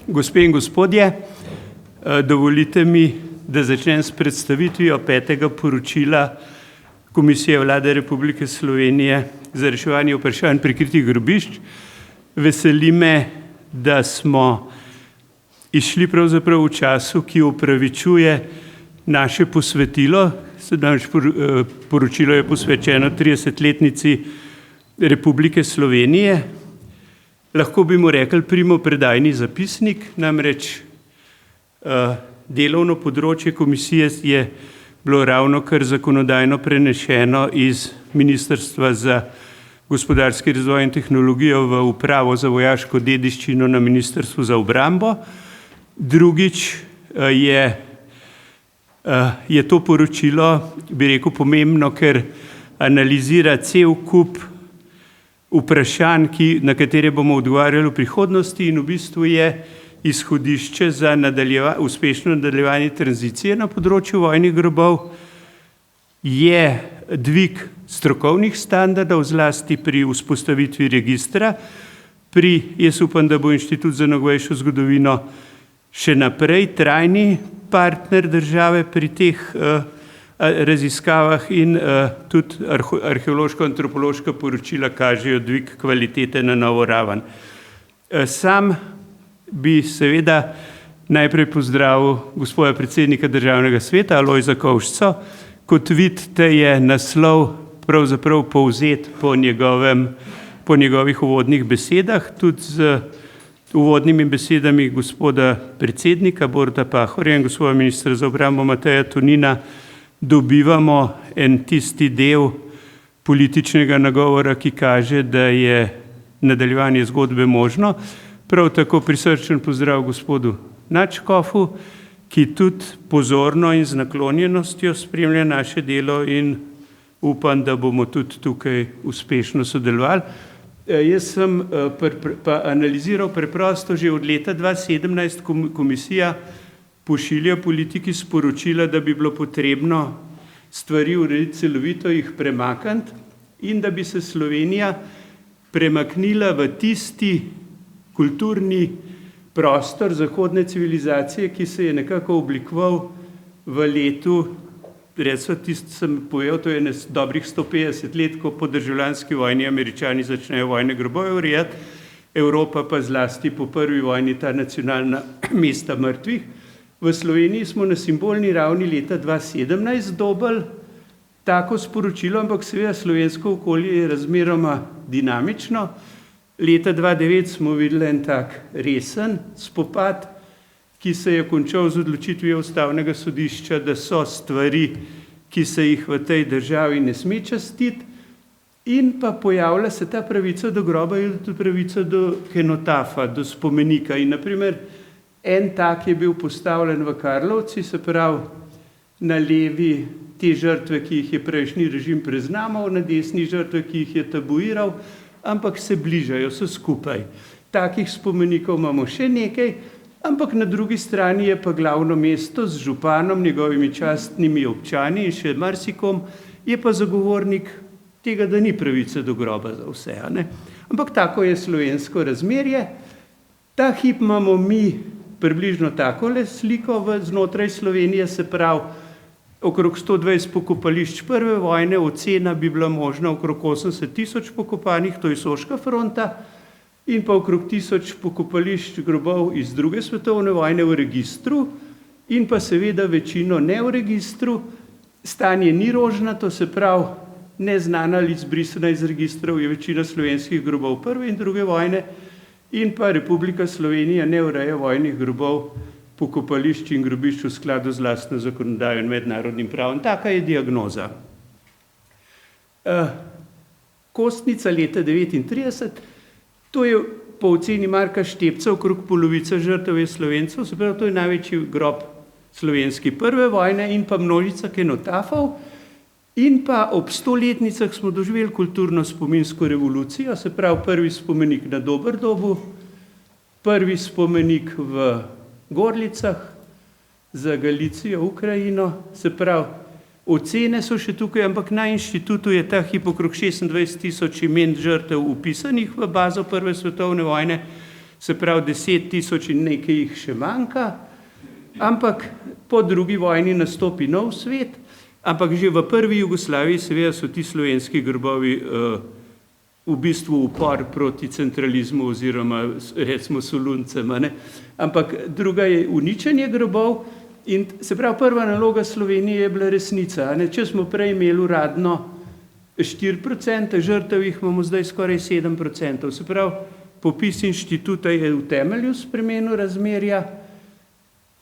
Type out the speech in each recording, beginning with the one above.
Gospe in gospodje, dovolite mi, da začnem s predstavitvijo 5. poročila Komisije Vlade Republike Slovenije za reševanje vprašanj prikritih grobišč. Veseli me, da smo izšli pravzaprav v času, ki upravičuje naše posvetilo. Poročilo je posvečeno 30-letnici Republike Slovenije. Lahko bi mu rekli primopredajni zapisnik, namreč delovno področje komisije je bilo ravnokar zakonodajno prenešeno iz Ministrstva za gospodarski razvoj in tehnologijo v Upravo za vojaško dediščino na Ministrstvu za obrambo. Drugič je to poročilo, bi rekel, pomembno, ker analizira cel kup vprašanj, na katere bomo odgovarjali v prihodnosti, in v bistvu je izhodišče za uspešno nadaljevanje tranzicije na področju vojnih grobov, je dvig strokovnih standardov, zlasti pri vzpostavitvi registra. Jaz upam, da bo Inštitut za novejšo zgodovino še naprej trajni partner države pri teh raziskavah, in tudi arheološko-antropološka poročila kažejo dvig kvalitete na novo raven. Sam bi seveda najprej pozdravil gospoda predsednika Državnega sveta Alojza Kovšco. Kot vidite, je naslov pravzaprav povzet po njegovih uvodnih besedah, tudi z uvodnimi besedami gospoda predsednika Boruta Pahorja in gospoda ministra za obrambo Mateja Tonina dobivamo en tisti del političnega nagovora, ki kaže, da je nadaljevanje zgodbe možno. Prav tako prisrčen pozdrav gospodu Nadškofu, ki tudi pozorno in z naklonjenostjo spremlja naše delo, in upam, da bomo tudi tukaj uspešno sodelovali. Jaz sem pa analiziral preprosto že od leta 2017, komisija pošilja politiki sporočila, da bi bilo potrebno stvari urediti celovito, jih premakniti, in da bi se Slovenija premaknila v tisti kulturni prostor zahodne civilizacije, ki se je nekako oblikoval v letu, recimo tisto sem povedal, to je dobrih 150 let, ko po državljanski vojni Američani začnejo vojne grobove urejati, Evropa pa zlasti po prvi vojni ta nacionalna mesta mrtvih. V Sloveniji smo na simbolni ravni leta 2017 dobili tako sporočilo, ampak seveda slovensko okolje je razmeroma dinamično. Leta 2009 smo videli en tak resen spopad, ki se je končal z odločitvijo Ustavnega sodišča, da so stvari, ki se jih v tej državi ne sme častiti, in pa pojavlja se ta pravica do groba in tudi pravica do kenotafa, do spomenika. In naprimer, en tak je bil postavljen v Karlovci, se pravi na levi te žrtve, ki jih je prejšnji režim preznamal, na desni žrtve, ki jih je tabuiral, ampak se bližajo, so skupaj. Takih spomenikov imamo še nekaj, ampak na drugi strani je pa glavno mesto z županom, njegovimi častnimi občani in še marsikom, je pa zagovornik tega, da ni pravice do groba za vse. Ampak tako je slovensko razmerje. Ta hip imamo mi približno takole sliko znotraj Slovenije, se pravi okrog 120 pokopališč prve vojne, ocena bi bila možna okrog 80.000 pokopanih, to je Soška fronta, in pa okrog 1000 pokopališč grobov iz druge svetovne vojne v registru, in pa seveda večino ne v registru. Stanje ni rožnato, se pravi neznana ali izbrisana iz registrov je večina slovenskih grobov prve in druge vojne, in pa Republika Slovenija ne ureja vojnih grobov, pokopališč in grobišč v skladu z lastno zakonodajo in mednarodnim pravom. Taka je diagnoza. Kostnica leta 1939, to je po oceni Marka Štepca okrog polovica žrtev je Slovencev, se pravi, to je največji grob slovenski prve vojne, in pa množica kenotafov. In pa ob 100-letnicah smo doživeli kulturno-spominsko revolucijo, se pravi prvi spomenik na Doberdobu, prvi spomenik v Gorlicah za Galicijo, Ukrajino, se pravi ocene so še tukaj, ampak na inštitutu je ta hip okrog 26.000 imen žrtev upisanih v bazo prve svetovne vojne, se pravi 10.000 in nekaj jih še manjka, ampak po drugi vojni nastopi nov svet, ampak že v prvi Jugoslaviji seveda so ti slovenski grobovi v bistvu upor proti centralizmu oziroma recimo Soluncem, ampak druga je uničenje grobov in se pravi prva naloga Slovenije je bila resnica. Če smo prej imeli uradno 4%, žrtev jih imamo zdaj skoraj 7%. Se pravi, popis inštituta je v temelju spremenil razmerja.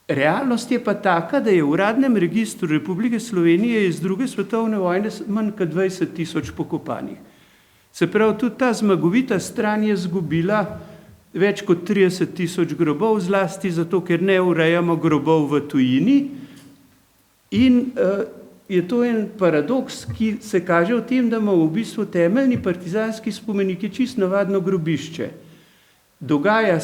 Realnost je pa taka, da je v uradnem registru Republike Slovenije iz druge svetovne vojne manj kot 20.000 pokopanih. Se pravi, tudi ta zmagovita stran je zgubila več kot 30.000 grobov, zlasti zato, ker ne urejamo grobov v tujini in je to en paradoks, ki se kaže v tem, da ima v bistvu temeljni partizanski spomenik čisto navadno grobišče. Dogaja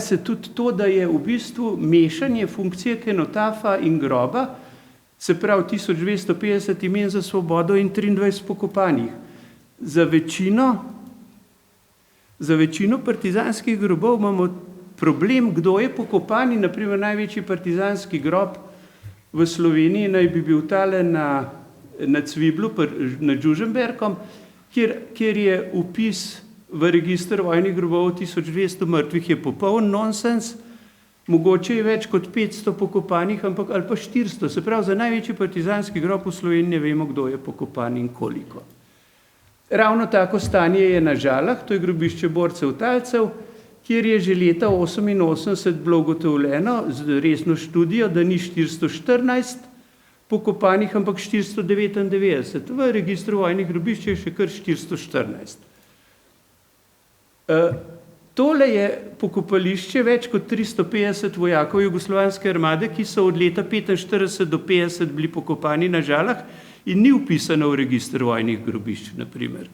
se tudi to, da je v bistvu mešanje funkcije kenotafa in groba, se pravi 1250 imen za svobodo in 23 pokopanih. Za večino partizanskih grobov imamo problem, kdo je pokopan in naprimer največji partizanski grob v Sloveniji naj bi bil tale na Cviblu, nad Žužemberkom, kjer je upis v registr vojnih grobov 1200 mrtvih je popoln nonsens, mogoče je več kot 500 pokopanih, ampak ali pa 400. Se pravi, za največji partizanski grob v Sloveniji ne vemo, kdo je pokopan in koliko. Ravno tako stanje je na Žalah, to je grobišče borcev talcev, kjer je že leta 1988 bilo ugotovljeno z resno študijo, da ni 414 pokopanih, ampak 499. V registru vojnih grobišč je še kar 414. Tole je pokopališče več kot 350 vojakov jugoslovanske armade, ki so od leta 1945 do 1950 bili pokopani na Žalah in ni vpisano v registr vojnih grobišč, na primer.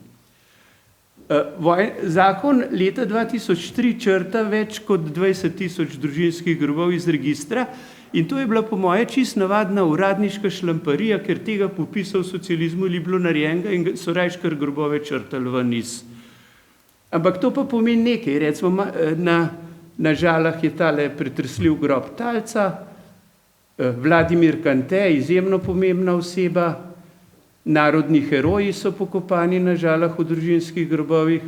Zakon leta 2003 črta več kot 20.000 družinskih grobov iz registra in to je bila po moje čisto navadna uradniška šlamparija, ker tega popisa v socializmu ni bilo narejenega in so rajš kar grobove črtali ven iz. Ampak to pa pomeni nekaj, recimo na Žalah je tale pretresljiv grob talca, Vladimir Kante, izjemno pomembna oseba, narodni heroji so pokopani na Žalah v družinskih grobovih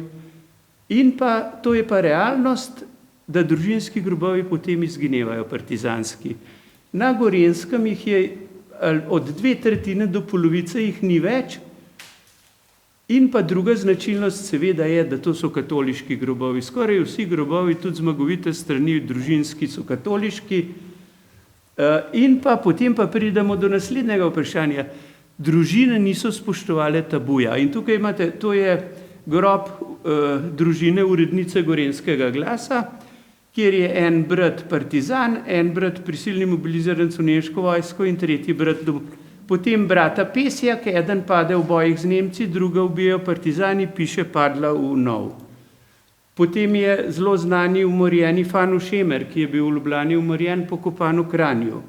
in pa to je pa realnost, da družinski grobovi potem izginevajo partizanski. Na Gorenjskem jih je od 2/3 do polovice jih ni več in pa druga značilnost seveda je, da to so katoliški grobovi. Skoraj vsi grobovi, tudi zmagovite strani družinski, so katoliški in pa potem pa pridemo do naslednjega vprašanja. Družine niso spoštovale tabuja in tukaj imate, to je grob družine urednice Gorenjskega glasa, kjer je en brat partizan, en brat prisilni mobiliziranec v nemško vojsko in tretji brat potem brata Pesjak, eden pade v bojih z Nemci, druga ubijajo partizani, piše padla v nov. Potem je zelo znani umorjeni Fanu Šemer, ki je bil v Ljubljani umorjen, pokopan v Kranju.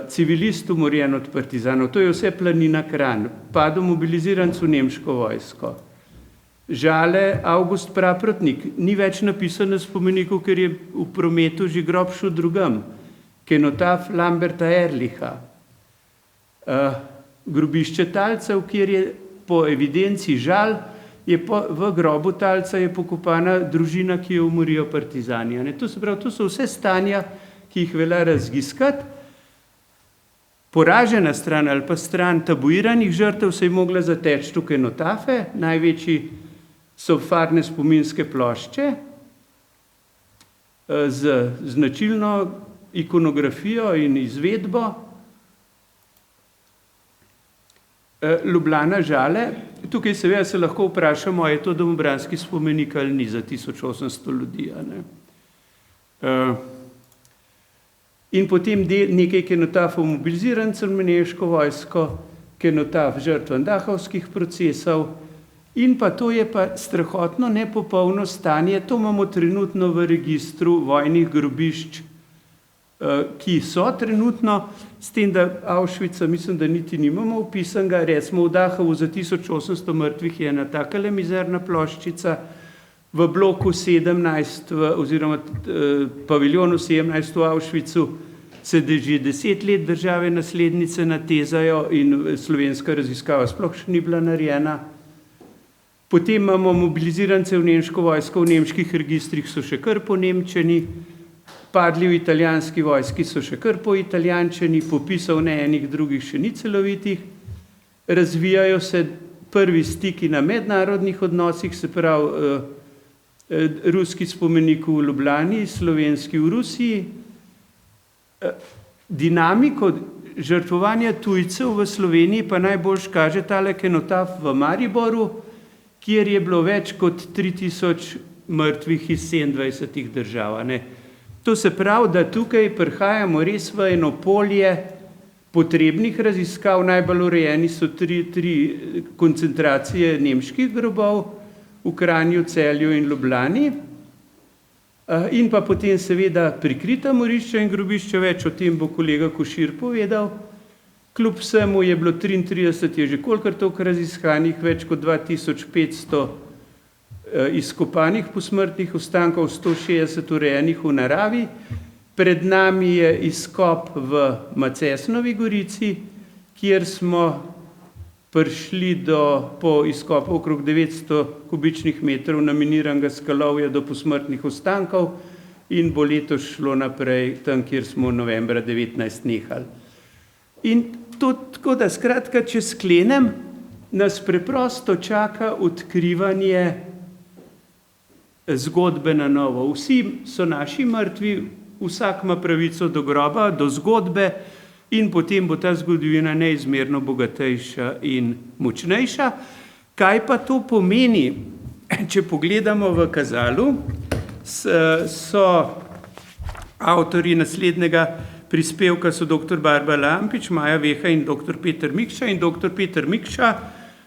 Civilist umorjen od partizanov, to je vse planina Kranj, padel mobiliziranec v nemško vojsko. Žale August Praprotnik, ni več napisan na spomeniku, ker je v prometu že grob šel drugam. Kenotaf Lamberta Erlicha. Grobišče talcev, kjer je po evidenci Žal, v grobu talca je pokopana družina, ki jo umorijo partizani. To se pravi, to so vse stanja, ki jih velja raziskati. Poražena stran ali pa stran tabuiranih žrtev se je mogla zateči tukaj kenotafe, največji so farne spominske plošče z značilno ikonografijo in izvedbo. Ljubljana Žale, tukaj seveda se lahko vprašamo, je to domobranski spomenik ali ni za 1800 ljudi. In potem nekaj kenotafov mobilizirancem v nemško vojsko, kenotaf žrtvam dahovskih procesov in pa to je pa strahotno nepopolno stanje, to imamo trenutno v registru vojnih grobišč, ki so trenutno, s tem, da Auschwitza mislim, da niti nimamo upisanega, recimo v Dachovu za 1800 mrtvih je ena takale mizerna ploščica, v bloku 17 oziroma paviljonu 17 v Auschwitzu se že 10 let države naslednice natezajo in slovenska raziskava sploh še ni bila narejena. Potem imamo mobilizirance v nemško vojsko, v nemških registrih so še kar ponemčeni, padli v italijanski vojski so še kar po italijančeni, popisov ne enih drugih še ni celovitih. Razvijajo se prvi stiki na mednarodnih odnosih, se pravi ruski spomenik v Ljubljani, slovenski v Rusiji. Dinamiko žrtvovanja tujcev v Sloveniji pa najbolj kaže tale kenotaf v Mariboru, kjer je bilo več kot 3000 mrtvih iz 27 držav. Ne. To se pravi, da tukaj prihajamo res v eno polje potrebnih raziskav. Najbolj urejeni so tri koncentracije nemških grobov v Kranju, Celju in Ljubljani. In pa potem seveda prikrita morišča in grobišča, več o tem bo kolega Košir povedal. Kljub vsemu je bilo 33, je že kolikor toliko raziskanih, več kot 2500 izkopanih posmrtnih ostankov, 160 urejenih v naravi. Pred nami je izkop v Macesnovi gorici, kjer smo prišli po izkopu okrog 900 kubičnih metrov naminiranega skalovja do posmrtnih ostankov in bo letos šlo naprej tam, kjer smo novembra 19 nehali. In to tako, da skratka, če sklenem, nas preprosto čaka odkrivanje zgodbe na novo. Vsi so naši mrtvi, vsak ima pravico do groba, do zgodbe, in potem bo ta zgodovina neizmerno bogatejša in močnejša. Kaj pa to pomeni? Če pogledamo v kazalu, so avtorji naslednjega prispevka so dr. Barbara Lampič, Maja Veha in dr. Peter Mikša. In dr. Peter Mikša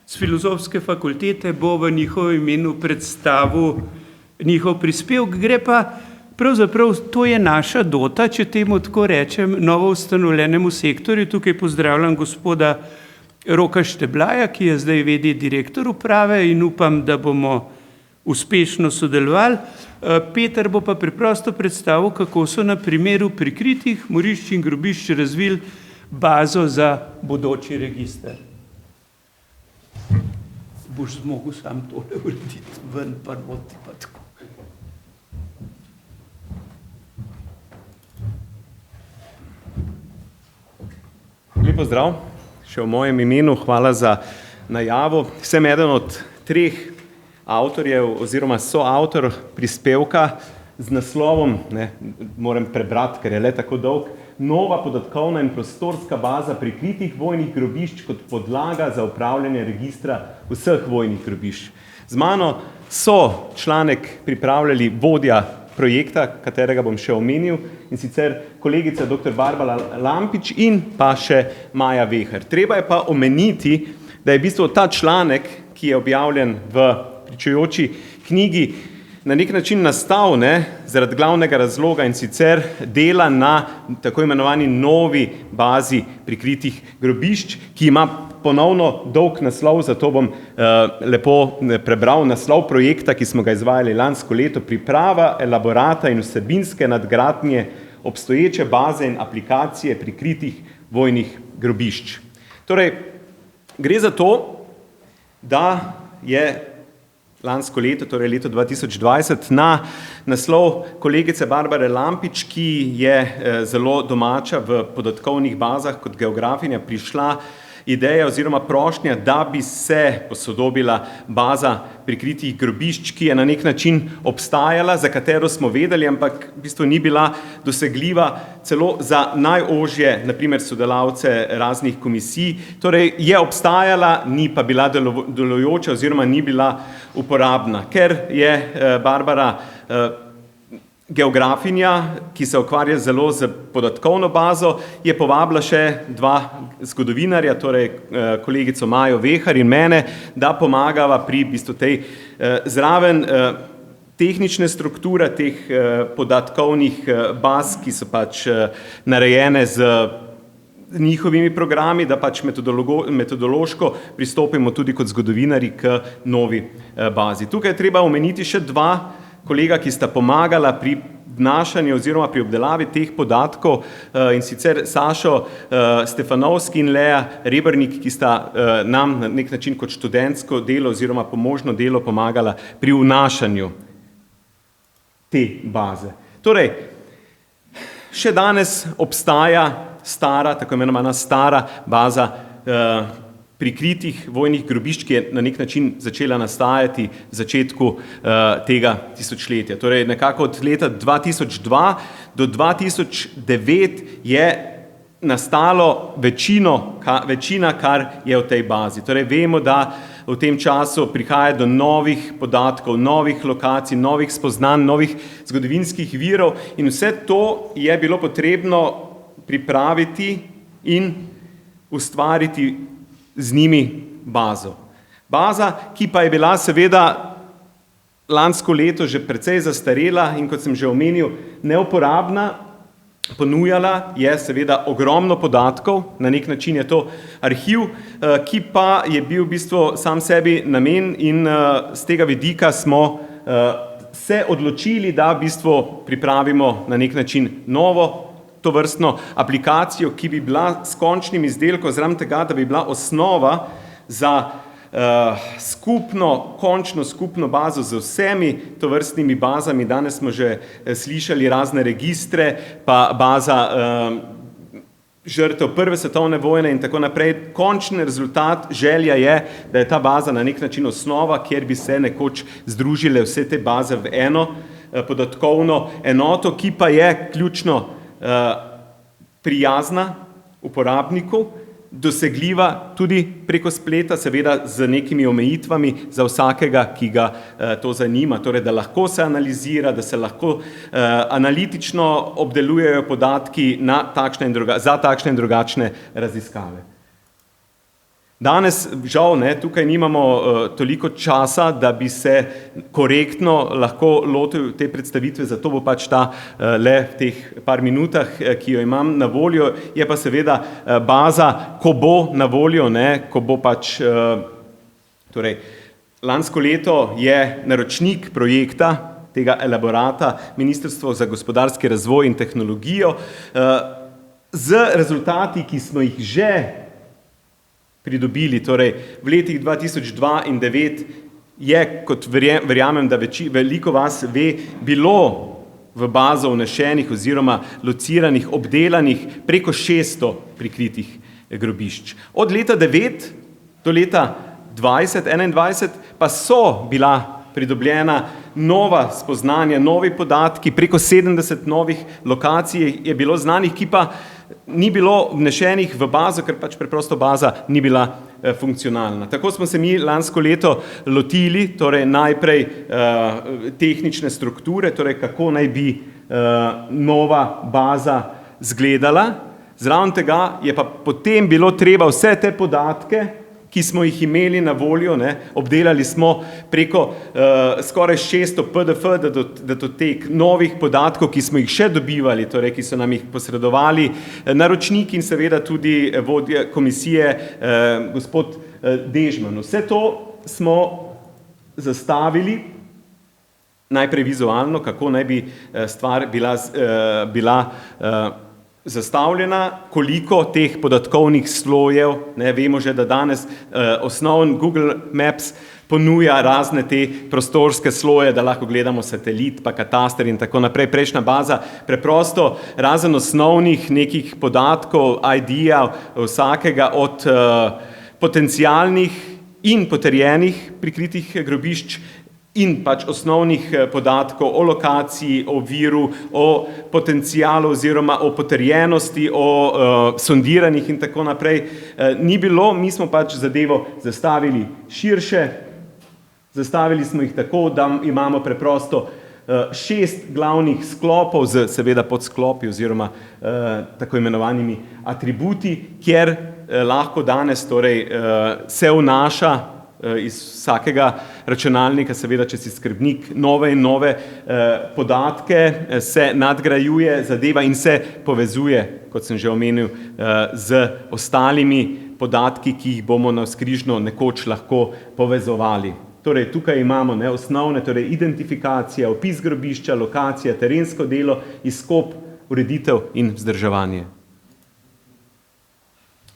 z Filozofske fakultete bo v njihovem imenu predstavil njihov prispevek. Gre pa pravzaprav, to je naša dota, če temu tako rečem, novo ustanovljenemu sektorju. Tukaj pozdravljam gospoda Roka Šteblaja, ki je zdaj v.d. direktor uprave in upam, da bomo uspešno sodelovali. Peter bo pa preprosto predstavil, kako so na primeru prikritih morišč in grobišč razvili bazo za bodoči register. Boš zmogel sam tole urediti ven, pa noti pa tako. Lepo zdrav, še v mojem imenu, hvala za najavo. Sem eden od 3 avtorjev oziroma soavtor prispevka z naslovom, moram prebrati, ker je le tako dolg, Nova podatkovna in prostorska baza prikritih vojnih grobišč kot podlaga za upravljanje registra vseh vojnih grobišč. Z mano so članek pripravljali vodja projekta, katerega bom še omenil, in sicer kolegica dr. Barbara Lampič in pa še Maja Veher. Treba je pa omeniti, da je v bistvu ta članek, ki je objavljen v pričujoči knjigi, na nek način nastal zaradi glavnega razloga, in sicer dela na tako imenovani novi bazi prikritih grobišč, ki ima ponovno dolg naslov, zato bom lepo prebral naslov projekta, ki smo ga izvajali lansko leto, priprava elaborata in vsebinske nadgradnje obstoječe baze in aplikacije prikritih vojnih grobišč. Torej, gre za to, da je lansko leto, torej leto 2020, na naslov kolegice Barbare Lampič, ki je zelo domača v podatkovnih bazah kot geografinja, prišla ideja oziroma prošnja, da bi se posodobila baza prikritih grobišč, ki je na nek način obstajala, za katero smo vedeli, ampak v bistvu ni bila dosegljiva celo za najožje, na primer sodelavce raznih komisij. Torej je obstajala, ni pa bila delujoča oziroma ni bila uporabna. Ker je Barbara geografinja, ki se ukvarja zelo z podatkovno bazo, je povabila še 2 zgodovinarja, torej kolegico Majo Vehar in mene, da pomagava pri bistvu tej zraven tehnične strukture teh podatkovnih baz, ki so pač narejene z njihovimi programi, da pač metodološko pristopimo tudi kot zgodovinari k novi bazi. Tukaj je treba omeniti še dva kolega, ki sta pomagala pri vnašanju oziroma pri obdelavi teh podatkov, in sicer Sašo Stefanovski in Lea Rebernik, ki sta nam na nek način kot študentsko delo oziroma pomožno delo pomagala pri vnašanju te baze. Torej, še danes obstaja stara, tako imenovana stara baza prikritih vojnih grobišč, ki je na nek način začela nastajati v začetku tega tisočletja. Torej, nekako od leta 2002 do 2009 je nastalo večina, kar je v tej bazi. Torej, vemo, da v tem času prihaja do novih podatkov, novih lokacij, novih spoznanj, novih zgodovinskih virov in vse to je bilo potrebno pripraviti in ustvariti z njimi bazo. Baza, ki pa je bila seveda lansko leto že precej zastarela in kot sem že omenil, neuporabna, ponujala je seveda ogromno podatkov, na nek način je to arhiv, ki pa je bil v bistvu sam sebi namen in z tega vidika smo se odločili, da v bistvu pripravimo na nek način novo tovrstno aplikacijo, ki bi bila s končnim izdelkom, zraven tega, da bi bila osnova za končno skupno bazo z vsemi tovrstnimi bazami. Danes smo že slišali razne registre, pa baza žrtev Prve svetovne vojne in tako naprej. Končni rezultat, želja je, da je ta baza na nek način osnova, kjer bi se nekoč združile vse te baze v eno podatkovno enoto, ki pa je ključno prijazna uporabniku, dosegljiva tudi preko spleta, seveda z nekimi omejitvami za vsakega, ki ga to zanima, torej da lahko se analizira, da se lahko analitično obdelujejo podatki za takšne in drugačne raziskave. Danes, žal, tukaj nimamo toliko časa, da bi se korektno lahko lotil te predstavitve, zato bo pač ta le v teh par minutah, ki jo imam na voljo, je pa seveda baza, ko bo na voljo, ko bo pač, torej, lansko leto je naročnik projekta tega elaborata Ministrstvo za gospodarski razvoj in tehnologijo z rezultati, ki smo jih že pridobili, torej v letih 2002 in 2009 je, kot verjamem, da veliko vas ve, bilo v bazo vnešenih oziroma lociranih, obdelanih preko 600 prikritih grobišč. Od leta 9 do leta 2021 pa so bila pridobljena nova spoznanja, novi podatki, preko 70 novih lokacij je bilo znanih, ki pa ni bilo vnešenih v bazo, ker pač preprosto baza ni bila funkcionalna. Tako smo se mi lansko leto lotili, torej najprej tehnične strukture, torej kako naj bi nova baza izgledala. Zraven tega je pa potem bilo treba vse te podatke, ki smo jih imeli na voljo, obdelali smo preko skoraj 600 PDF datotek novih podatkov, ki smo jih še dobivali, torej ki so nam jih posredovali naročniki in seveda tudi vodja komisije, gospod Dežman. Vse to smo zastavili najprej vizualno, kako naj bi stvar bila zastavljena, koliko teh podatkovnih slojev, vemo že, da danes osnoven Google Maps ponuja razne te prostorske sloje, da lahko gledamo satelit, pa kataster in tako naprej. Prejšnja baza preprosto razen osnovnih nekih podatkov, ID-ja vsakega od potencialnih in potrjenih prikritih grobišč in pač osnovnih podatkov o lokaciji, o viru, o potencialu oziroma o potrjenosti, o sondiranih in tako naprej. Ni bilo, mi smo pač zadevo zastavili širše, zastavili smo jih tako, da imamo preprosto 6 glavnih sklopov z seveda podsklopi oziroma tako imenovanimi atributi, kjer lahko danes torej se vnaša iz vsakega računalnika, seveda, če si skrbnik, nove in nove podatke, se nadgrajuje zadeva in se povezuje, kot sem že omenil, z ostalimi podatki, ki jih bomo navzkrižno nekoč lahko povezovali. Torej, tukaj imamo osnovne, torej identifikacija, opis grobišča, lokacija, terensko delo, izkop, ureditev in vzdrževanje.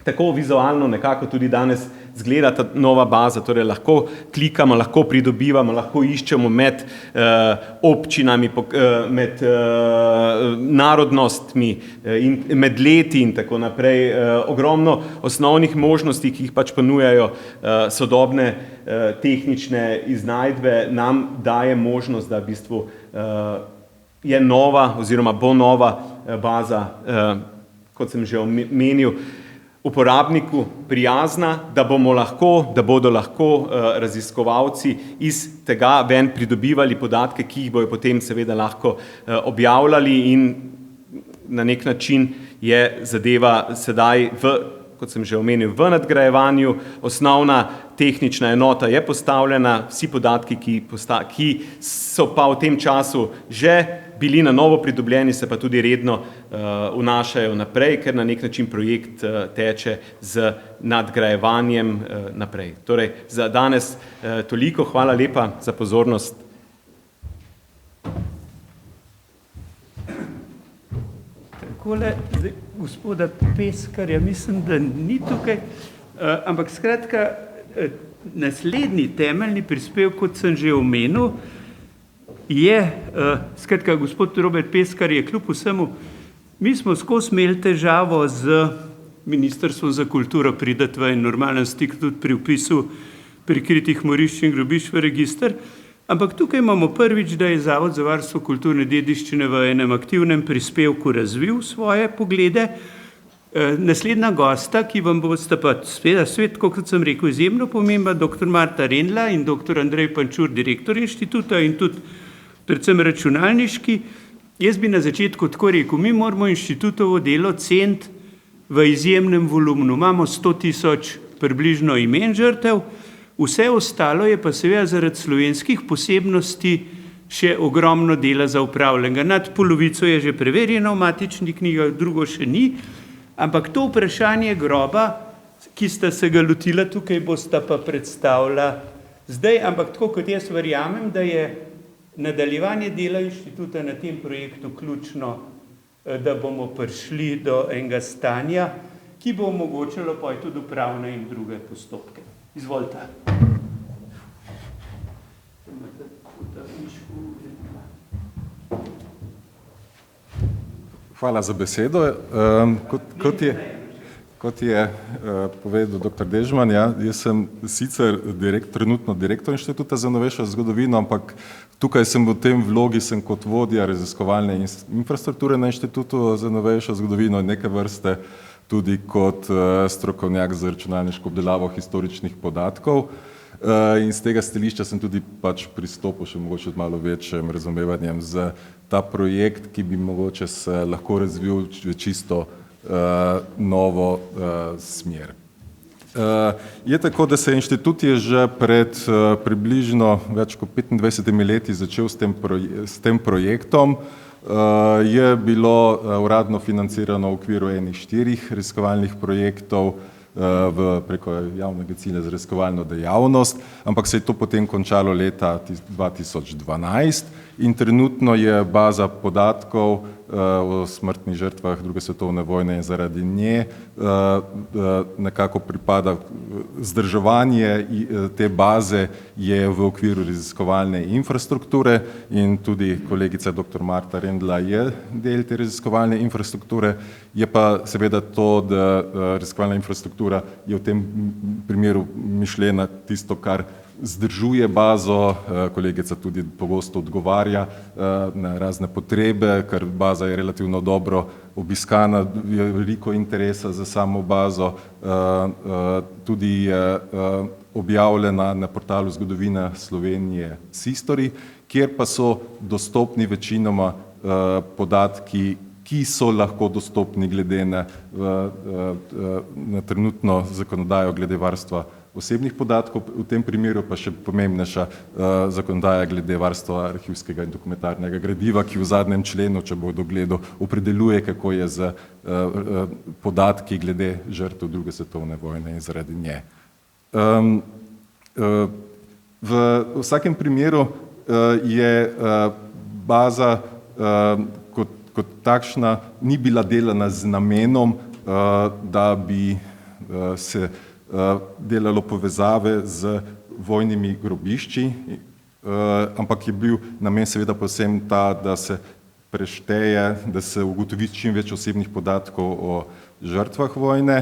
Tako vizualno nekako tudi danes zgleda ta nova baza, torej lahko klikamo, lahko pridobivamo, lahko iščemo med občinami, med narodnostmi, med leti in tako naprej. Ogromno osnovnih možnosti, ki jih pač ponujajo sodobne tehnične iznajdbe, nam daje možnost, da v bistvu je nova oziroma bo nova baza, kot sem že omenil, uporabniku prijazna, da bodo lahko raziskovalci iz tega ven pridobivali podatke, ki jih bojo potem seveda lahko objavljali in na nek način je zadeva sedaj kot sem že omenil, v nadgrajevanju. Osnovna tehnična enota je postavljena, vsi podatki, ki so pa v tem času že bili na novo pridobljeni, se pa tudi redno vnašajo naprej, ker na nek način projekt teče z nadgrajevanjem naprej. Torej, za danes toliko, hvala lepa za pozornost. Takole, gospoda Peskarja, mislim, da ni tukaj, ampak skratka, naslednji temeljni prispevek, kot sem že omenil, je, skratka, gospod Robert Peskar je kljub vsemu, mi smo skozi imeli težavo z Ministrstvom za kulturo priti v normalen stik tudi pri vpisu prikritih morišč in grobišč v register, ampak tukaj imamo prvič, da je Zavod za varstvo kulturne dediščine v enem aktivnem prispevku razvil svoje poglede. Naslednja gosta, ki vam boste pa svet, kot sem rekel, izjemno pomembna, dr. Marta Rendla in dr. Andrej Pančur, direktor inštituta in tudi predvsem računalniški. Jaz bi na začetku tako rekel, mi moramo inštitutovo delo ceniti v izjemnem volumnu. Imamo 100.000 približno imen žrtev, vse ostalo je pa seveda zaradi slovenskih posebnosti še ogromno dela za upravljanje. Nad polovico je že preverjeno v matični knjigi, drugo še ni, ampak to vprašanje groba, ki sta se ga lotila tukaj, bosta pa predstavila zdaj, ampak tako kot jaz verjamem, da je nadaljevanje dela inštituta na tem projektu ključno, da bomo prišli do enega stanja, ki bo omogočalo pa tudi upravne in druge postopke. Izvolite. Hvala za besedo. Kot je povedal dr. Dežman, jaz sem sicer trenutno direktor Inštituta za novejšo zgodovino, ampak tukaj sem v tem vlogi kot vodja raziskovalne infrastrukture na Inštitutu za novejšo zgodovino, neke vrste tudi kot strokovnjak za računalniško obdelavo historičnih podatkov. In z tega stališča sem tudi pristopil še mogoče z malo večjim razumevanjem za ta projekt, ki bi mogoče se lahko razvil v čisto novo smer. Je tako, da se inštitut je že pred približno več kot 25 leti začel s tem projektom. Je bilo uradno financirano v okviru enih 4 raziskovalnih projektov preko javnega cilja za raziskovalno dejavnost, ampak se je to potem končalo leta 2012 in trenutno je baza podatkov o smrtnih žrtvah druge svetovne vojne in zaradi nje nekako pripada vzdrževanje te baze je v okviru raziskovalne infrastrukture in tudi kolegica dr. Marta Rendla je del te raziskovalne infrastrukture. Je pa seveda to, da raziskovalna infrastruktura je v tem primeru mišljena tisto, kar zdržuje bazo, kolegica tudi pogosto odgovarja na razne potrebe, ker baza je relativno dobro obiskana, je veliko interesa za samo bazo, tudi je objavljena na portalu Zgodovina Slovenije History, kjer pa so dostopni večinoma podatki, ki so lahko dostopni glede na trenutno zakonodajo glede varstva osebnih podatkov, v tem primeru pa še pomembnejša zakonodaja glede varstva arhivskega in dokumentarnega gradiva, ki v zadnjem členu, če bo dogledal, opredeljuje, kako je z podatki glede žrtev druge svetovne vojne in zaradi nje. V vsakem primeru je baza kot takšna ni bila delana z namenom, da bi se delalo povezave z vojnimi grobišči, ampak je bil namen seveda povsem ta, da se prešteje, da se ugotovi čim več osebnih podatkov o žrtvah vojne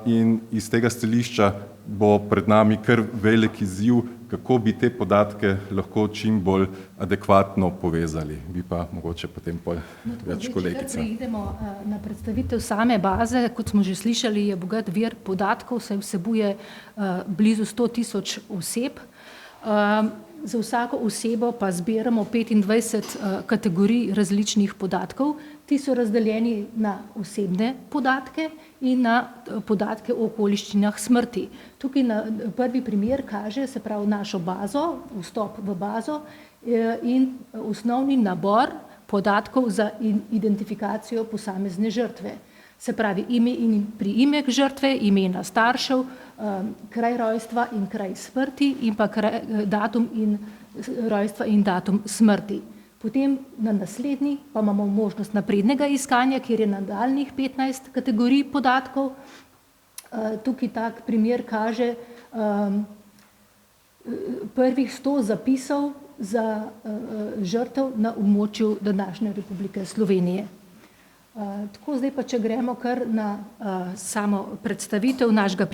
in iz tega stališča bo pred nami kar velik izziv, kako bi te podatke lahko čim bolj adekvatno povezali. Bi pa mogoče potem več kolegica. Če preidemo na predstavitev same baze, kot smo že slišali, je bogat vir podatkov, saj vsebuje blizu 100.000 oseb. Za vsako osebo pa zbiramo 25 kategorij različnih podatkov. Ti so razdeljeni na osebne podatke in na podatke o okoliščinah smrti. Tukaj na prvi primer kaže, se pravi, našo bazo, vstop v bazo in osnovni nabor podatkov za identifikacijo posamezne žrtve. Se pravi, ime in priimek žrtve, imena staršev, kraj rojstva in kraj smrti in pa datum in rojstva in datum smrti. Potem na naslednji pa imamo možnost naprednega iskanja, kjer je nadaljnjih 15 kategorij podatkov. Tukaj tak primer kaže prvih 100 zapisov za žrtev na območju današnje Republike Slovenije. Tako, zdaj pa, če gremo kar na samo predstavitev našega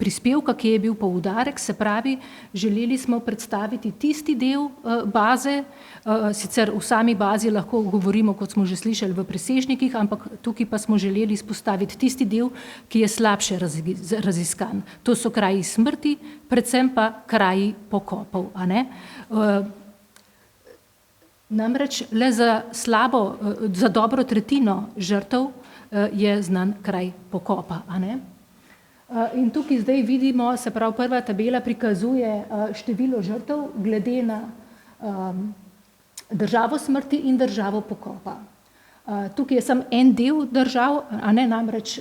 prispevka, ki je bil poudarek, se pravi, želeli smo predstaviti tisti del baze, sicer v sami bazi lahko govorimo, kot smo že slišali, v presežnikih, ampak tukaj pa smo želeli izpostaviti tisti del, ki je slabše raziskan. To so kraji smrti, predvsem pa kraji pokopov, a ne? Namreč le za dobro tretjino žrtev je znan kraj pokopa, a ne? In tukaj zdaj vidimo, se pravi, prva tabela prikazuje število žrtev glede na državo smrti in državo pokopa. Tukaj je samo en del držav, a ne, namreč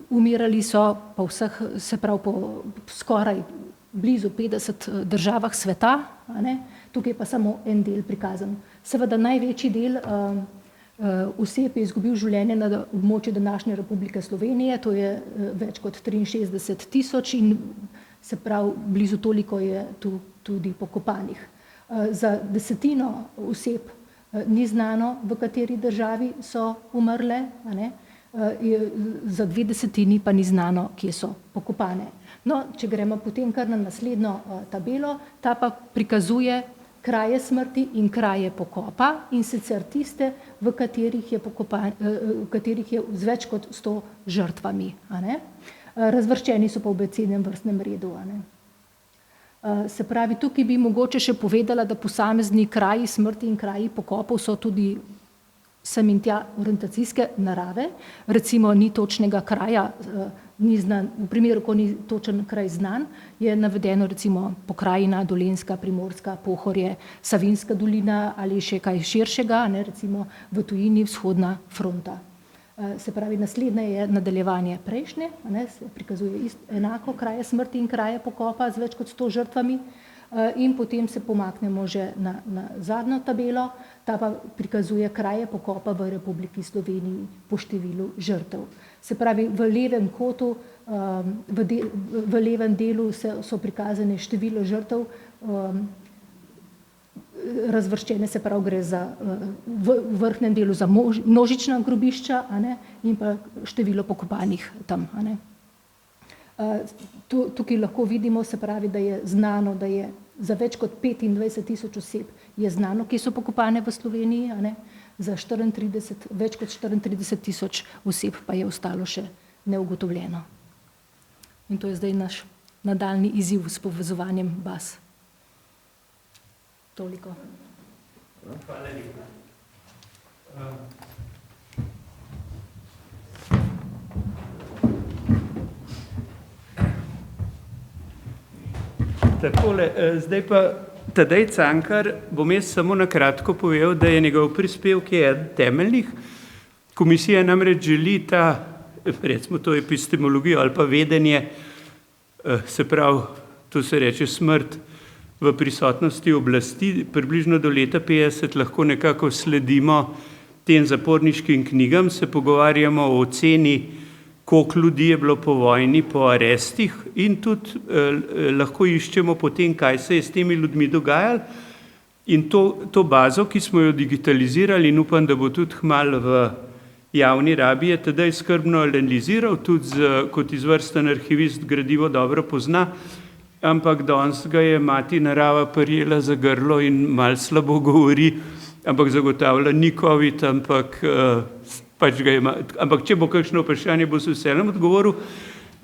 umirali so po vseh, se pravi, po skoraj blizu 50 državah sveta, a ne? Tukaj pa samo en del prikazan. Seveda največji del oseb je izgubil življenje na območju današnje Republike Slovenije, to je več kot 63.000 in se pravi, blizu toliko je tu tudi pokopanih. Za desetino oseb ni znano, v kateri državi so umrle, a ne? Za 2/10 pa ni znano, kje so pokopane. No, če gremo potem kar na naslednjo tabelo, ta pa prikazuje kraje smrti in kraje pokopa in sicer tiste, v katerih je z več kot 100 žrtvami, a ne? Razvrščeni so pa v abecednem vrstnem redu, a ne? Se pravi, tukaj bi mogoče še povedala, da posamezni kraji smrti in kraji pokopov so tudi sem in tja orientacijske narave, recimo ni točnega kraja, ni znan, v primeru, ko ni točen kraj znan, je navedeno recimo pokrajina, Dolenjska, Primorska, Pohorje, Savinjska dolina ali še kaj širšega, ne, recimo v tujini vzhodna fronta. Se pravi, naslednje je nadaljevanje prejšnje, ne, se prikazuje enako kraje smrti in kraje pokopa z več kot 100 žrtvami. In potem se pomaknemo že na zadnjo tabelo, ta pa prikazuje kraje pokopa v Republiki Sloveniji po številu žrtev. Se pravi, v levem kotu, v levem delu so prikazane število žrtev, razvrščene, se pravi, gre za v vrhnjem delu za množična grobišča, a ne, in pa število pokopanih tam, a ne. Tukaj lahko vidimo, se pravi, da je znano, da je za več kot 25.000 oseb je znano, kje so pokopane v Sloveniji, a ne, za več kot 34.000 oseb pa je ostalo še neugotovljeno. In to je zdaj naš nadaljnji izziv s povezovanjem baz. Toliko. Hvala lepa. Takole, zdaj pa Tadej Cankar, bom jaz samo na kratko povedal, da je njegov prispevek eden temeljnih. Komisija namreč želi ta, recimo to epistemologijo ali pa vedenje, se pravi, to se reče smrt v prisotnosti oblasti, približno do leta 50 lahko nekako sledimo tem zaporniškim knjigam, se pogovarjamo o oceni, koliko ljudi je bilo po vojni, po arestih in tudi lahko iščemo potem, kaj se je s temi ljudmi dogajalo. In to bazo, ki smo jo digitalizirali in upam, da bo tudi kmalu v javni rabi, je tedaj skrbno analiziral, tudi kot izvrsten arhivist gradivo dobro pozna, ampak danes ga je mati narava prijela za grlo in malo slabo govori, ampak zagotavlja ni COVID, ampak če bo kakšno vprašanje, bo se veseljem odgovoril.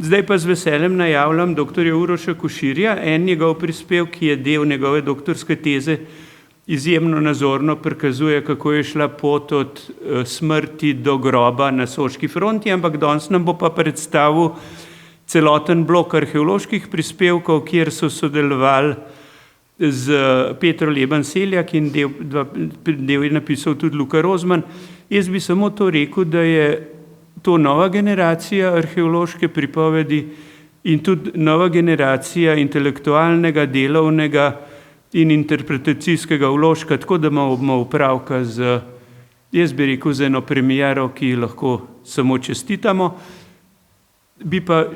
Zdaj pa z veseljem najavljam dr. Uroša Koširja, en njegov prispevek, ki je del njegove doktorske teze, izjemno nazorno prikazuje, kako je šla pot od smrti do groba na Soški fronti, ampak danes nam bo pa predstavil celoten blok arheoloških prispevkov, kjer so sodelovali z Petro Leben Seljak in del je napisal tudi Luka Rozman. Jaz bi samo to rekel, da je to nova generacija arheološke pripovedi in tudi nova generacija intelektualnega, delovnega in interpretacijskega vložka, tako da bomo opravka z, jaz bi rekel, z eno premiero, ki lahko samo čestitamo.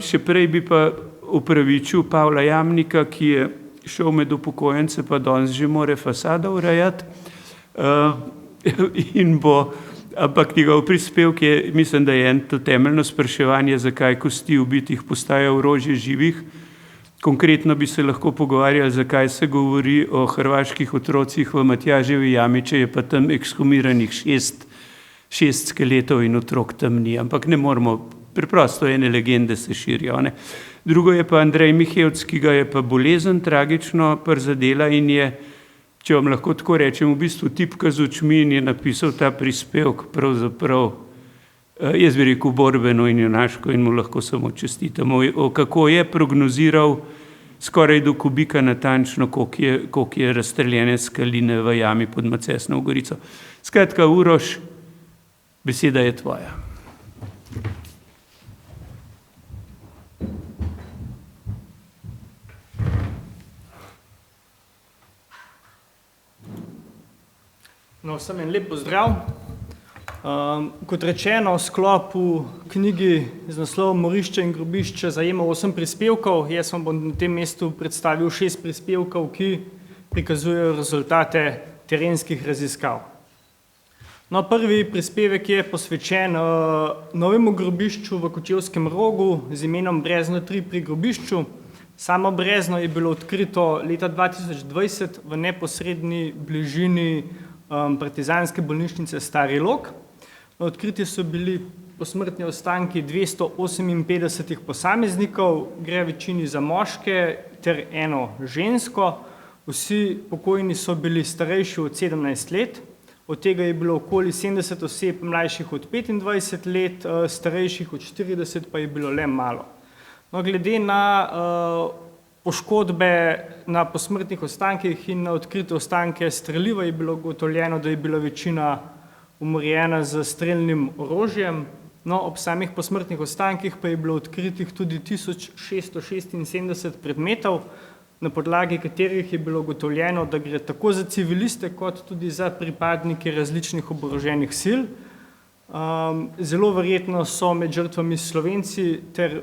Še prej bi pa upravičil Pavla Jamnika, ki je šel med upokojence, pa danes že more fasado urejati. Ampak njegov prispevek je, mislim, da je to temeljno spraševanje, zakaj kosti ubitih postajajo orožje živih. Konkretno bi se lahko pogovarjali, zakaj se govori o hrvaških otrocih v Matjaževi jami, če je pa tam ekshumiranih šest skeletov in otrok tam ni. Ampak ne moramo, preprosto ene legende se širijo. Ne? Drugo je pa Andrej Mihevc, ki ga je pa bolezen tragično prizadela in je, če vam lahko tako rečem, v bistvu tipka z očmi in je napisal ta prispevek pravzaprav, jaz bi rekel, borbeno in junaško in mu lahko samo čestitamo, kako je prognoziral skoraj do kubika natančno, koliko je razstreljene skaline v jami pod Macesnovo Gorico. Skratka, Uroš, beseda je tvoja. No, vsem en lep pozdrav. Kot rečeno, v sklopu knjigi z naslovom Morišče in grobišče zajema 8 prispevkov. Jaz vam bom na tem mestu predstavil 6 prispevkov, ki prikazujejo rezultate terenskih raziskav. No, prvi prispevek je posvečen novemu grobišču v Kočevskem Rogu z imenom Brezno 3 pri grobišču. Samo Brezno je bilo odkrito leta 2020 v neposredni bližini partizanske bolnišnice Stari Log. Odkriti so bili posmrtni ostanki 258 posameznikov, gre večini za moške ter eno žensko. Vsi pokojni so bili starejši od 17 let, od tega je bilo okoli 70 oseb mlajših od 25 let, starejših od 40 pa je bilo le malo. No, glede na poškodbe na posmrtnih ostankih in na odkrite ostanke streliva je bilo ugotovljeno, da je bila večina umorjena z strelnim orožjem. No, ob samih posmrtnih ostankih pa je bilo odkritih tudi 1676 predmetov, na podlagi katerih je bilo ugotovljeno, da gre tako za civiliste kot tudi za pripadnike različnih oboroženih sil. Zelo verjetno so med žrtvami Slovenci ter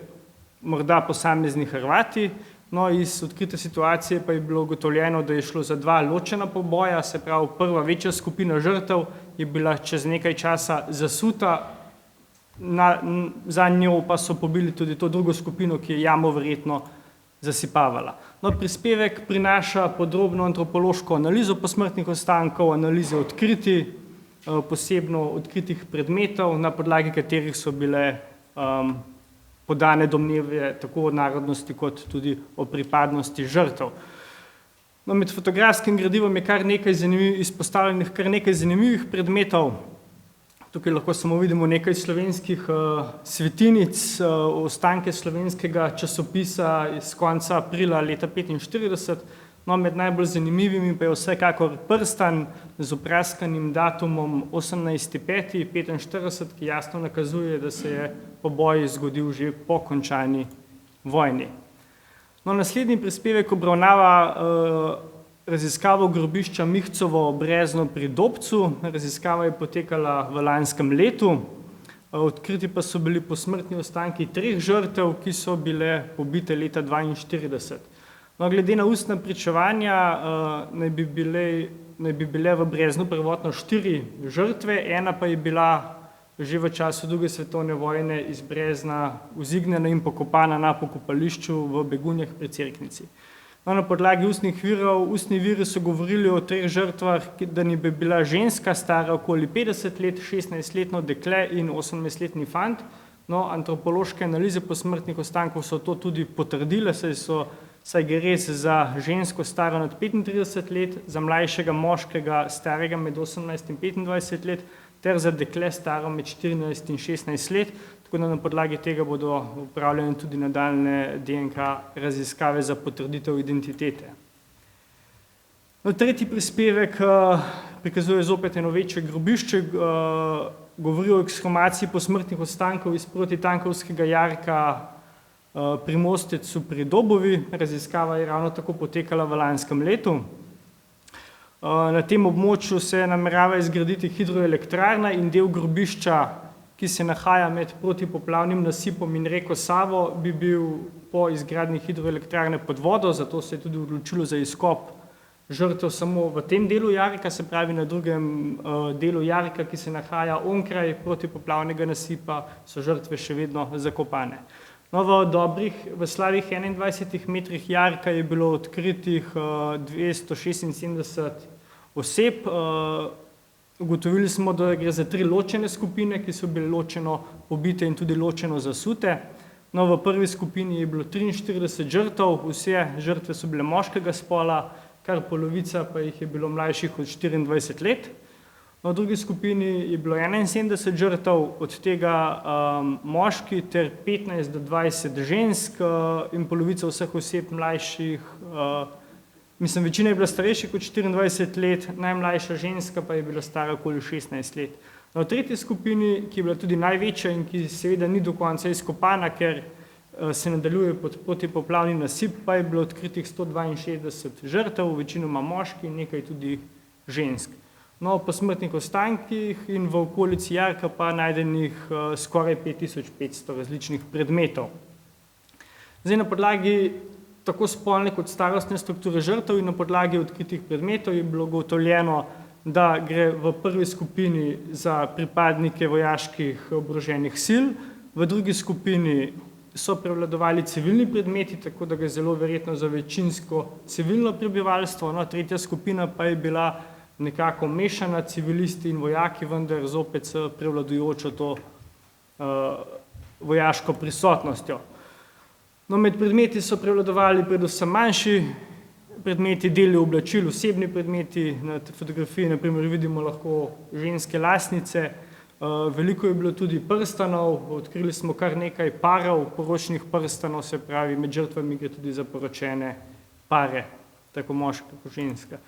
morda posamezni Hrvati. No, iz odkrite situacije pa je bilo ugotovljeno, da je šlo za 2 ločena poboja, se pravi, prva večja skupina žrtev je bila čez nekaj časa zasuta, za njo pa so pobili tudi to drugo skupino, ki je jamo verjetno zasipavala. No, prispevek prinaša podrobno antropološko analizo posmrtnih ostankov, analize odkriti, posebno odkritih predmetov, na podlagi katerih so bile podane domneve tako o narodnosti kot tudi o pripadnosti žrtev. No, med fotografskim gradivom je izpostavljenih kar nekaj zanimivih predmetov. Tukaj lahko samo vidimo nekaj slovenskih svetinic, ostanke slovenskega časopisa iz konca aprila leta 1945. No, med najbolj zanimivimi pa je vsekakor prstan z opraskanim datumom 18.5.45, ki jasno nakazuje, da se je poboj zgodil že po končani vojni. No, naslednji prispevek obravnava raziskavo grobišča Mihcovo Brezno pri Dobcu. Raziskava je potekala v lanskem letu. Odkriti pa so bili posmrtni ostanki 3 žrtev, ki so bile pobite leta 1942. No, glede na ustna pričevanja naj bi bile v Breznu prvotno 4 žrtve, ena pa je bila že v času druge svetovne vojne iz Brezna vzignjena in pokopana na pokopališču v Begunjah pri Cerknici. No, na podlagi ustni viri so govorili o 3 žrtvah, da ni bi bila ženska stara okoli 50 let, 16-letno dekle in 18-letni fant. No, antropološke analize posmrtnih ostankov so to tudi potrdile, saj gre res za žensko staro nad 35 let, za mlajšega moškega starega med 18 in 25 let, ter za dekle staro med 14 in 16 let, tako da na podlagi tega bodo upravljene tudi nadaljne DNK raziskave za potrditev identitete. No, tretji prispevek prikazuje zopet eno večje grobišče, govori o ekshumaciji posmrtnih ostankov iz protitankovskega jarka pri Mostecu pri Dobovi. Raziskava je ravno tako potekala v lanskem letu. Na tem območju se namerava izgraditi hidroelektrarna in del grobišča, ki se nahaja med protipoplavnim nasipom in reko Savo, bi bil po izgradnji hidroelektrarne pod vodo, zato se je tudi odločilo za izkop žrtev samo v tem delu jarka, se pravi na drugem delu jarka, ki se nahaja onkraj protipoplavnega nasipa, so žrtve še vedno zakopane. No, v slabih 21 metrih jarka je bilo odkritih 276 oseb. Ugotovili smo, da gre za 3 ločene skupine, ki so bile ločeno pobite in tudi ločeno zasute. No, v prvi skupini je bilo 43 žrtev, vse žrtve so bile moškega spola, kar polovica pa jih je bilo mlajših od 24 let. No, v drugi skupini je bilo 71 žrtev, od tega moški ter 15 do 20 žensk in polovica vseh oseb mlajših, večina je bila starejših kot 24 let, najmlajša ženska pa je bila stara okoli 16 let. No, v tretji skupini, ki je bila tudi največja in ki seveda ni do konca izkopana, ker se nadaljuje pod protipoplavni nasip, pa je bilo odkritih 162 žrtev, večinoma moški in nekaj tudi žensk. No, po smrtnih ostankih in v okolici jarka pa najdenih skoraj 5500 različnih predmetov. Zdaj, na podlagi tako spolne kot starostne strukture žrtev in na podlagi odkritih predmetov je bilo ugotovljeno, da gre v prvi skupini za pripadnike vojaških oboroženih sil, v drugi skupini so prevladovali civilni predmeti, tako da gre zelo verjetno za večinsko civilno prebivalstvo, no, tretja skupina pa je bila nekako mešana, civilisti in vojaki, vendar zopet s prevladujočo to vojaško prisotnostjo. No, med predmeti so prevladovali predvsem manjši predmeti, deli oblačil, osebni predmeti, na fotografiji naprimer vidimo lahko ženske lasnice, veliko je bilo tudi prstanov, odkrili smo kar nekaj parov, poročnih prstanov, se pravi med žrtvami gre tudi za poročene pare, tako moška kot ženska.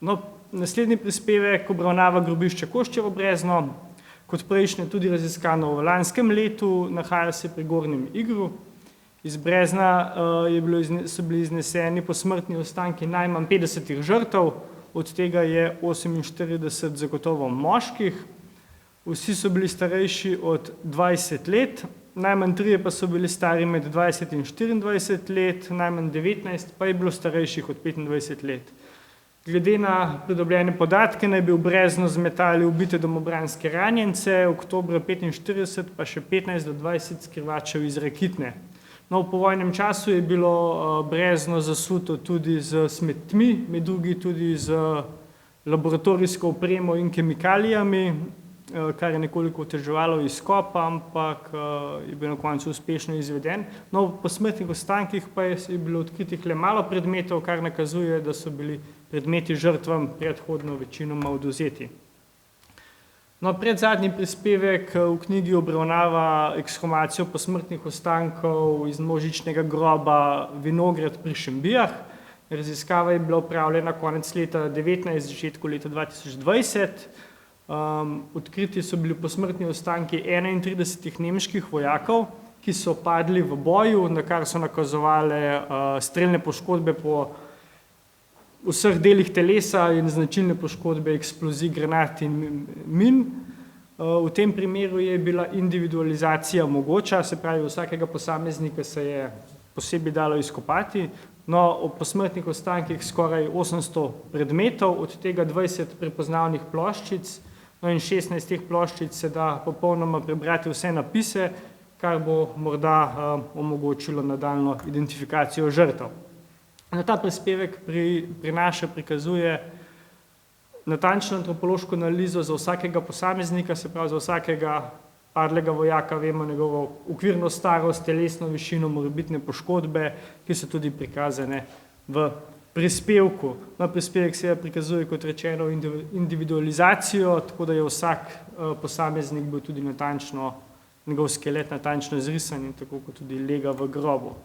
No, naslednji prispevek obravnava grobišče Koščevo Brezno, kot prejšnje tudi raziskano v lanskem letu, nahaja se pri Gornjem Igru. Iz Brezna so bili izneseni posmrtni ostanki najmanj 50 žrtev, od tega je 48 zagotovo moških. Vsi so bili starejši od 20 let, najmanj 3 pa so bili stari med 20 in 24 let, najmanj 19 pa je bilo starejših od 25 let. Glede na pridobljene podatke naj bi v Brezno zmetali ubite domobranske ranjence, oktobra 1945 pa še 15 do 20 skrivačev iz Rakitne. No, v povojnem času je bilo Brezno zasuto tudi z smetmi, med drugi tudi z laboratorijsko opremo in kemikalijami, kar je nekoliko oteževalo izkop, ampak je bil na koncu uspešno izveden. No, po smrtnih ostankih pa je bilo odkritih le malo predmetov, kar nakazuje, da so bili predmeti žrtvam predhodno večinoma odvzeti. No, predzadnji prispevek v knjigi obravnava ekshumacijo posmrtnih ostankov iz množičnega groba Vinograd pri Šembijah. Raziskava je bila opravljena konec leta 2019, začetku leta 2020. Odkriti so bili posmrtni ostanki 31 nemških vojakov, ki so padli v boju, na kar so nakazovale strelne poškodbe po vseh delih telesa in značilne poškodbe eksplozij granat in min. V tem primeru je bila individualizacija mogoča, se pravi, vsakega posameznika se je posebej dalo izkopati. No, o posmrtnih ostankih skoraj 800 predmetov, od tega 20 prepoznavnih ploščic, no in 16 teh ploščic se da popolnoma prebrati vse napise, kar bo morda omogočilo nadaljnjo identifikacijo žrtev. Ta prispevek prikazuje natančno antropološko analizo za vsakega posameznika, se pravi za vsakega padlega vojaka, vemo njegovo okvirno starost, telesno višino, morebitne poškodbe, ki so tudi prikazane v prispevku. No, prispevek se prikazuje, kot rečeno, individualizacijo, tako da je vsak posameznik bil tudi natančno, njegov skelet natančno izrisan in tako kot tudi lega v grobu.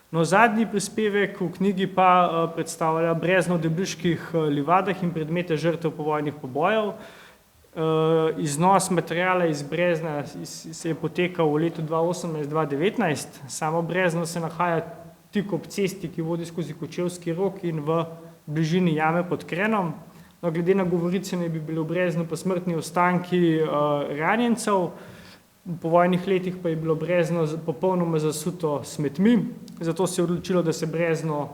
No, zadnji prispevek v knjigi pa predstavlja brezno v Debliških livadah in predmete žrtev povojnih pobojev. Iznos materijala iz brezna se je potekal v letu 2018-2019. Samo brezno se nahaja tik ob cesti, ki vodi skozi Kočevski Rog in v bližini jame pod Krenom. No, glede na govorice naj bi bili v breznu posmrtni ostanki ranjencev, v povojnih letih pa je bilo brezno popolnoma zasuto smetmi, zato se je odločilo, da se brezno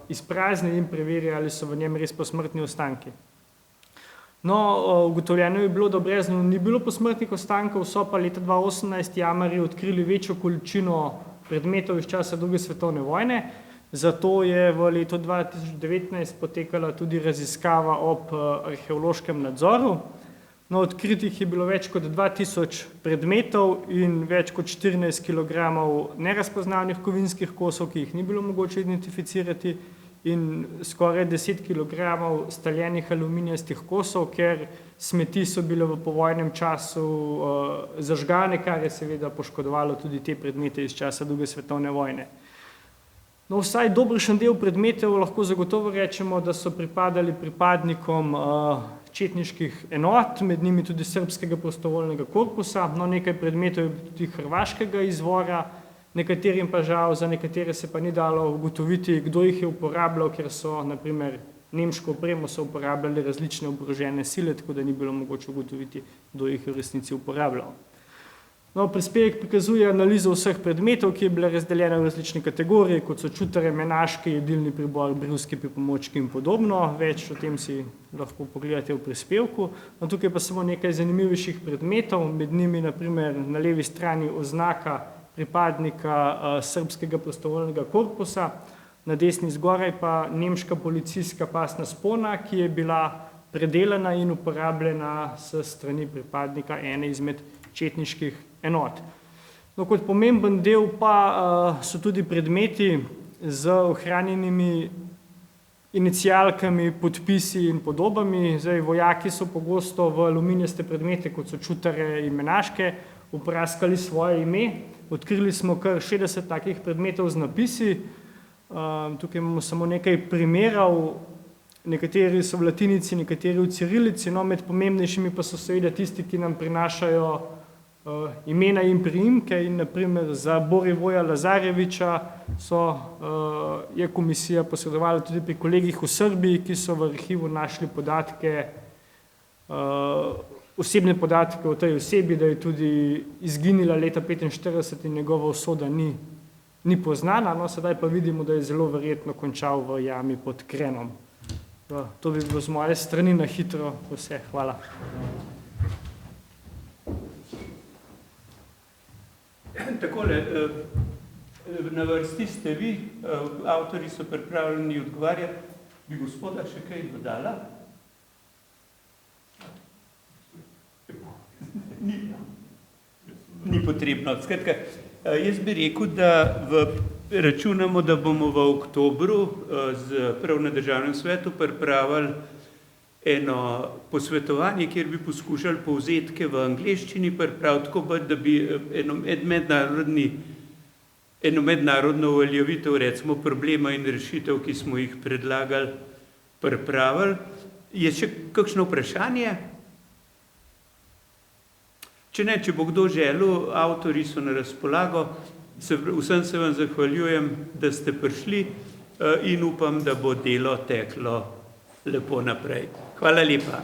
izprazni in preveri, ali so v njem res posmrtni ostanki. No, ugotovljeno je bilo, da v breznu ni bilo posmrtnih ostankov, so pa leta 2018 jamarji odkrili večjo količino predmetov iz časa druge svetovne vojne, zato je v letu 2019 potekala tudi raziskava ob arheološkem nadzoru. No, odkritih je bilo več kot 2000 predmetov in več kot 14 kg nerazpoznavnih kovinskih kosov, ki jih ni bilo mogoče identificirati, in skoraj 10 kg staljenih aluminijastih kosov, ker smeti so bile v povojnem času zažgane, kar je seveda poškodovalo tudi te predmete iz časa druge svetovne vojne. No, vsaj dobršen del predmetov lahko zagotovo rečemo, da so pripadali pripadnikom četniških enot, med njimi tudi srbskega prostovoljnega korpusa, no, nekaj predmetov je tudi hrvaškega izvora, nekaterim pa žal, za nekatere se pa ni dalo ugotoviti, kdo jih je uporabljal, ker so, naprimer, nemško opremo so uporabljali različne oborožene sile, tako da ni bilo mogoče ugotoviti, kdo jih je v resnici uporabljal. No, prispevek prikazuje analizo vseh predmetov, ki je bila razdeljena v različne kategorije, kot so čutare, menaške, jedilni pribor, brivski pripomočki in podobno. Več o tem si lahko pogledate v prispevku. No, tukaj pa samo nekaj zanimivejših predmetov, med njimi naprimer na levi strani oznaka pripadnika srbskega prostovoljnega korpusa, na desni zgoraj pa nemška policijska pasna spona, ki je bila predelana in uporabljena s strani pripadnika ene izmed četniških enot. No, kot pomemben del pa so tudi predmeti z ohranjenimi inicialkami, podpisi in podobami. Zdaj, vojaki so pogosto v aluminijaste predmete, kot so čutare in menaške, upraskali svoje ime. Odkrili smo kar 60 takih predmetov z napisi. Tukaj imamo samo nekaj primerov. Nekateri so v latinici, nekateri v cirilici, no, med pomembnejšimi pa so seveda tisti, ki nam prinašajo imena in priimke, in naprimer za Borivoja Lazareviča je komisija posredovala tudi pri kolegih v Srbiji, ki so v arhivu našli podatke, osebne podatke o tej osebi, da je tudi izginila leta 1945 in njegova usoda ni poznana, no, sedaj pa vidimo, da je zelo verjetno končal v jami pod Krenom. To bi bilo z moje strani na hitro vse. Hvala. Takole, na vrsti ste vi, avtori so pripravljeni odgovarjati. Bi gospoda še kaj dodala? Ni potrebno. Skratka, jaz bi rekel, da računamo, da bomo v oktobru prav na Državnem svetu pripravili eno posvetovanje, kjer bi poskušali povzetke v angleščini pripraviti, tako pa, da bi eno mednarodno uveljavitev, recimo problema in rešitev, ki smo jih predlagali, pripravili. Je še kakšno vprašanje? Če ne, če bo kdo želel, avtorji so na razpolago. Vsem se vam zahvaljujem, da ste prišli in upam, da bo delo teklo lepo naprej. Hvala lepa.